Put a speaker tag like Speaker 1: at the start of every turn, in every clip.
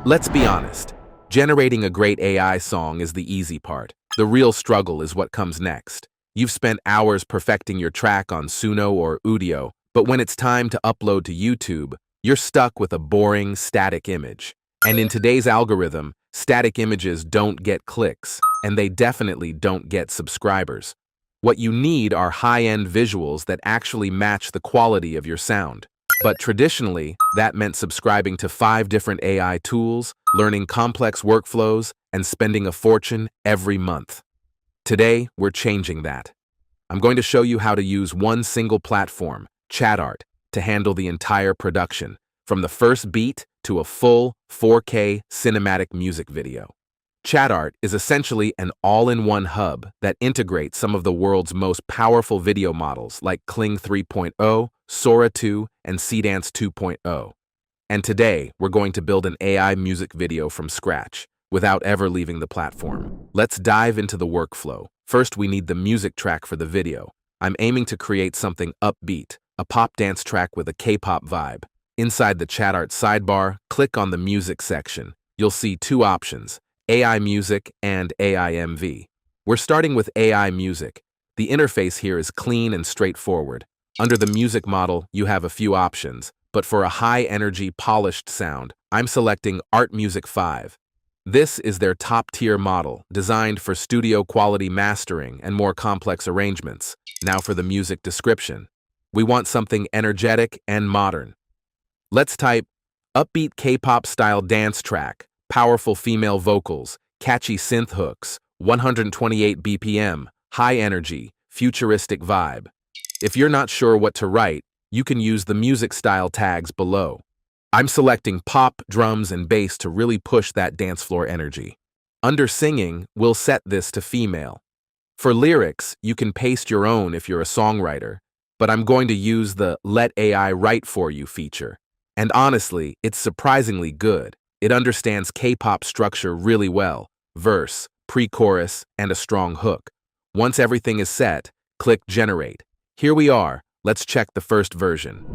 Speaker 1: Let's be honest. Generating a great AI song is the easy part. The real struggle is what comes next. You've spent hours perfecting your track on Suno or Udio, but when it's time to upload to YouTube, you're stuck with a boring, static image. And in today's algorithm, static images don't get clicks, and they definitely don't get subscribers. What you need are high-end visuals that actually match the quality of your sound. But traditionally, that meant subscribing to 5 different AI tools, learning complex workflows, and spending a fortune every month. Today, we're changing that. I'm going to show you how to use one single platform, ChatArt, to handle the entire production, from the first beat to a full 4K cinematic music video. ChatArt is essentially an all-in-one hub that integrates some of the world's most powerful video models like Kling 3.0, Sora 2, and Dance 2.0. And today, we're going to build an AI music video from scratch, without ever leaving the platform. Let's dive into the workflow. First, we need the music track for the video. I'm aiming to create something upbeat, a pop dance track with a K-pop vibe. Inside the ChatArt sidebar, click on the music section. You'll see 2 options, AI Music and AI MV. We're starting with AI Music. The interface here is clean and straightforward. Under the music model, you have a few options, but for a high-energy, polished sound, I'm selecting Art Music 5. This is their top-tier model, designed for studio-quality mastering and more complex arrangements. Now for the music description. We want something energetic and modern. Let's type upbeat K-pop style dance track, powerful female vocals, catchy synth hooks, 128 BPM, high energy, futuristic vibe. If you're not sure what to write, you can use the music style tags below. I'm selecting pop, drums, and bass to really push that dance floor energy. Under singing, we'll set this to female. For lyrics, you can paste your own if you're a songwriter, but I'm going to use the Let AI Write For You feature. And honestly, it's surprisingly good. It understands K-pop structure really well, verse, pre-chorus, and a strong hook. Once everything is set, click Generate. Here we are. Let's check the first version.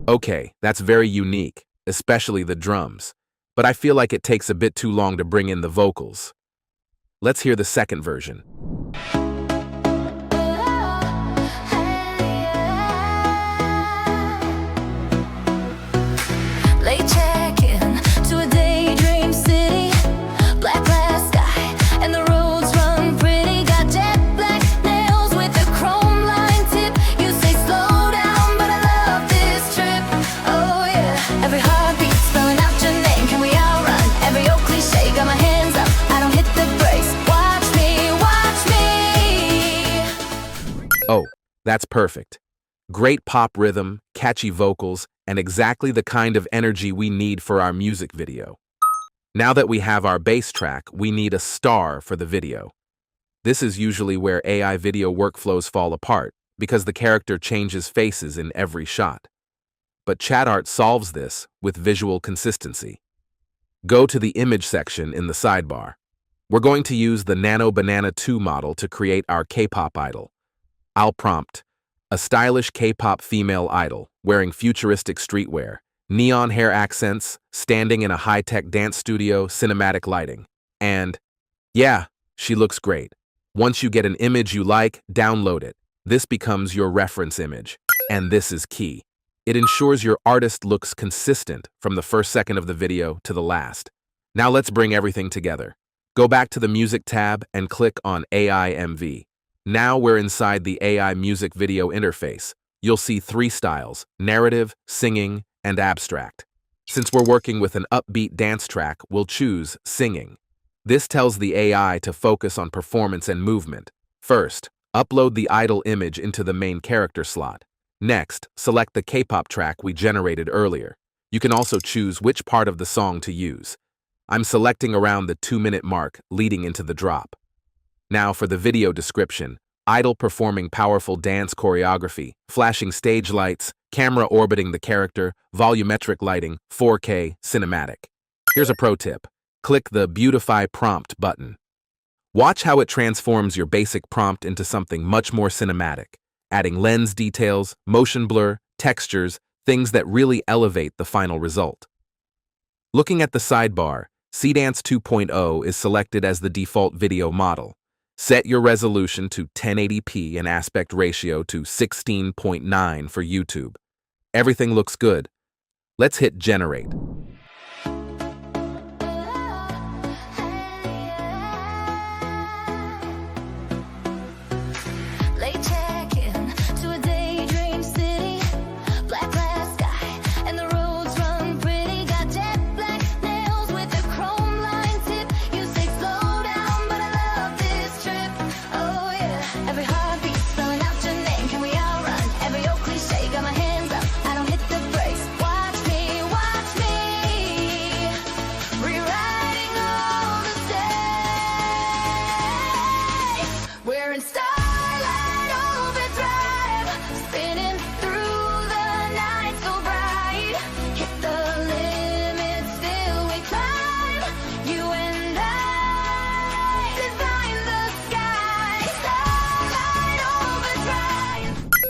Speaker 1: Okay, that's very unique, especially the drums, but I feel like it takes a bit too long to bring in the vocals. Let's hear the second version. Oh, that's perfect. Great pop rhythm, catchy vocals, and exactly the kind of energy we need for our music video. Now that we have our bass track, we need a star for the video. This is usually where AI video workflows fall apart, because the character changes faces in every shot. But ChatArt solves this with visual consistency. Go to the image section in the sidebar. We're going to use the Nano Banana 2 model to create our K-pop idol. I'll prompt, a stylish K-pop female idol, wearing futuristic streetwear, neon hair accents, standing in a high-tech dance studio, cinematic lighting. And, yeah, she looks great. Once you get an image you like, download it. This becomes your reference image. And this is key. It ensures your artist looks consistent from the first second of the video to the last. Now let's bring everything together. Go back to the Music tab and click on AI MV. Now we're inside the AI music video interface. You'll see 3 styles, narrative, singing, and abstract. Since we're working with an upbeat dance track, we'll choose singing. This tells the AI to focus on performance and movement. First, upload the idle image into the main character slot. Next, select the K-pop track we generated earlier. You can also choose which part of the song to use. I'm selecting around the 2-minute mark leading into the drop. Now for the video description: idol performing powerful dance choreography, flashing stage lights, camera orbiting the character, volumetric lighting, 4K, cinematic. Here's a pro tip: click the Beautify Prompt button. Watch how it transforms your basic prompt into something much more cinematic, adding lens details, motion blur, textures, things that really elevate the final result. Looking at the sidebar, CDance 2.0 is selected as the default video model. Set your resolution to 1080p and aspect ratio to 16.9 for YouTube. Everything looks good. Let's hit generate.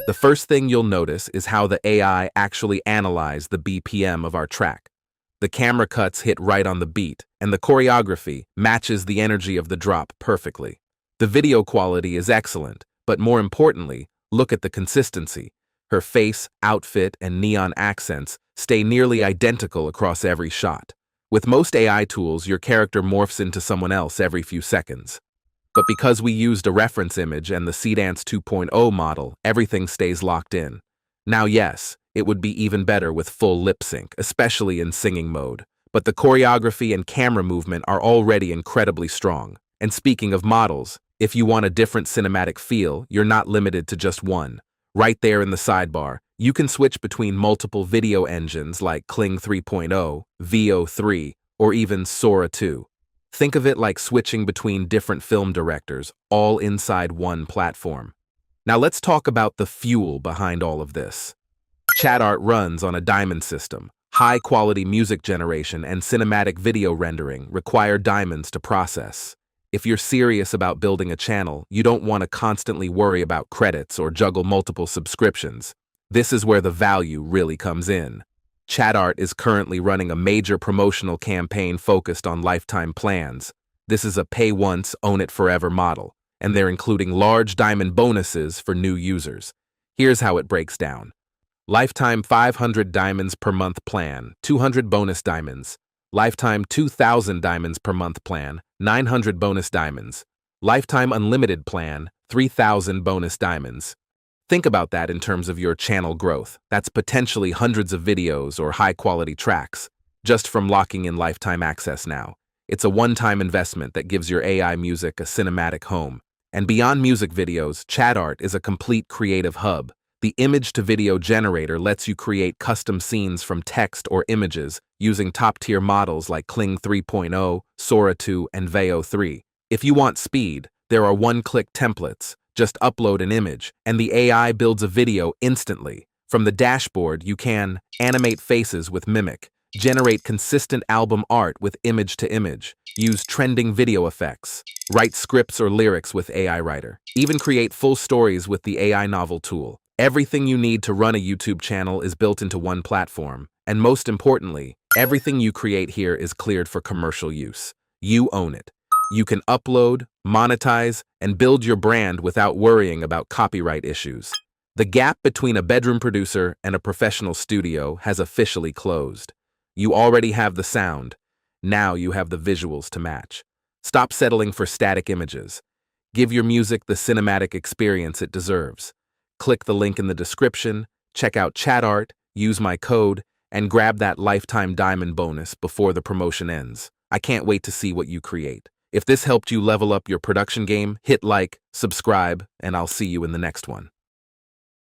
Speaker 1: The first thing you'll notice is how the AI actually analyzed the BPM of our track. The camera cuts hit right on the beat, and the choreography matches the energy of the drop perfectly. The video quality is excellent, but more importantly, look at the consistency. Her face, outfit, and neon accents stay nearly identical across every shot. With most AI tools, your character morphs into someone else every few seconds. But because we used a reference image and the CDance 2.0 model, everything stays locked in. Now yes, it would be even better with full lip sync, especially in singing mode. But the choreography and camera movement are already incredibly strong. And speaking of models, if you want a different cinematic feel, you're not limited to just one. Right there in the sidebar, you can switch between multiple video engines like Kling 3.0, VO3, or even Sora 2. Think of it like switching between different film directors, all inside one platform. Now let's talk about the fuel behind all of this. ChatArt runs on a diamond system. High-quality music generation and cinematic video rendering require diamonds to process. If you're serious about building a channel, you don't want to constantly worry about credits or juggle multiple subscriptions. This is where the value really comes in. ChatArt is currently running a major promotional campaign focused on lifetime plans. This is a pay-once, own-it-forever model, and they're including large diamond bonuses for new users. Here's how it breaks down. Lifetime 500 diamonds per month plan, 200 bonus diamonds. Lifetime 2,000 diamonds per month plan, 900 bonus diamonds. Lifetime unlimited plan, 3,000 bonus diamonds. Think about that in terms of your channel growth. That's potentially hundreds of videos or high-quality tracks, just from locking in lifetime access now. It's a one-time investment that gives your AI music a cinematic home. And beyond music videos, ChatArt is a complete creative hub. The image-to-video generator lets you create custom scenes from text or images using top-tier models like Kling 3.0, Sora 2, and VO3. If you want speed, there are one-click templates. Just upload an image, and the AI builds a video instantly. From the dashboard, you can animate faces with Mimic, generate consistent album art with image-to-image, use trending video effects, write scripts or lyrics with AI Writer, even create full stories with the AI Novel tool. Everything you need to run a YouTube channel is built into one platform, and most importantly, everything you create here is cleared for commercial use. You own it. You can upload, monetize, and build your brand without worrying about copyright issues. The gap between a bedroom producer and a professional studio has officially closed. You already have the sound. Now you have the visuals to match. Stop settling for static images. Give your music the cinematic experience it deserves. Click the link in the description, check out ChatArt, use my code, and grab that lifetime diamond bonus before the promotion ends. I can't wait to see what you create. If this helped you level up your production game, hit like, subscribe, and I'll see you in the next one.